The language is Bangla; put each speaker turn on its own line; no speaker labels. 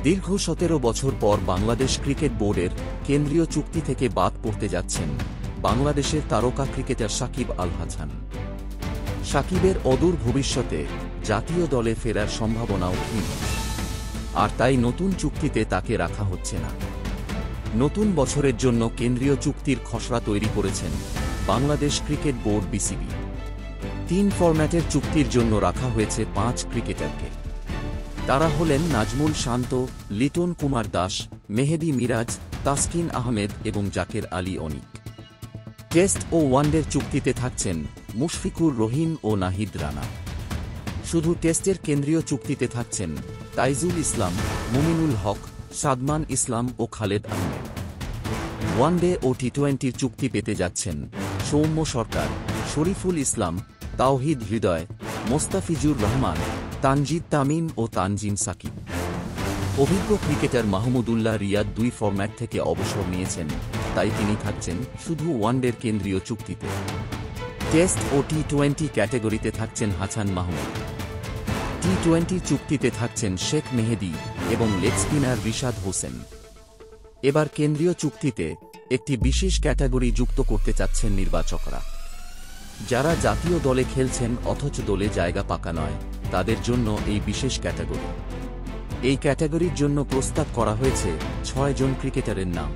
দীর্ঘ ১৭ বছর পর বাংলাদেশ ক্রিকেট বোর্ডের কেন্দ্রীয় চুক্তি থেকে বাদ পড়তে যাচ্ছেন বাংলাদেশের তারকা ক্রিকেটার সাকিব আল হাসান। সাকিবের অদূর ভবিষ্যতে জাতীয় দলে ফেরার সম্ভাবনাও ক্ষীণ, আর তাই নতুন চুক্তিতে তাকে রাখা হচ্ছে না। নতুন বছরের জন্য কেন্দ্রীয় চুক্তির খসড়া তৈরি করেছেন বাংলাদেশ ক্রিকেট বোর্ড বিসিবি। ৩ ফরম্যাটের চুক্তির জন্য রাখা হয়েছে ৫ ক্রিকেটারকে। তারা হলেন নাজমুল শান্ত, লিটন কুমার দাস, মেহেদী মিরাজ, তাসকিন আহমেদ এবং জাকের আলী অনিক। টেস্ট ও ওয়ানডের চুক্তিতে থাকছেন মুশফিকুর রহিম ও নাহিদ রানা। শুধু টেস্টের কেন্দ্রীয় চুক্তিতে থাকছেন তাইজুল ইসলাম, মুমিনুল হক, সাদমান ইসলাম ও খালেদ আহমেদ। ওয়ানডে ও টি-20-র চুক্তি পেতে যাচ্ছেন সৌম্য সরকার, শরীফুল ইসলাম, তাওহিদ হৃদয়, মোস্তাফিজুর রহমান, তানজিদ তামিম ও তানজিম সাকিব। অভিজ্ঞ ক্রিকেটার মাহমুদুল্লাহ রিয়াদ ২ ফরম্যাট থেকে অবসর নিয়েছেন, তাই তিনি থাকছেন শুধু ওয়ানডের কেন্দ্রীয় চুক্তিতে। টেস্ট ও টি-20 ক্যাটাগরিতে থাকছেন হাসান মাহমুদ। টি-20 চুক্তিতে থাকছেন শেখ মেহেদী এবং লেগ স্পিনার রিশাদ হোসেন। এবার কেন্দ্রীয় চুক্তিতে একটি বিশেষ ক্যাটাগরি যুক্ত করতে চাচ্ছেন নির্বাচকরা। যারা জাতীয় দলে খেলছেন অথচ দলে জায়গা পাকা নয়, তাদের জন্য এই বিশেষ ক্যাটাগরি। এই ক্যাটাগরির জন্য প্রস্তাব করা হয়েছে ৬ জন ক্রিকেটারের নাম।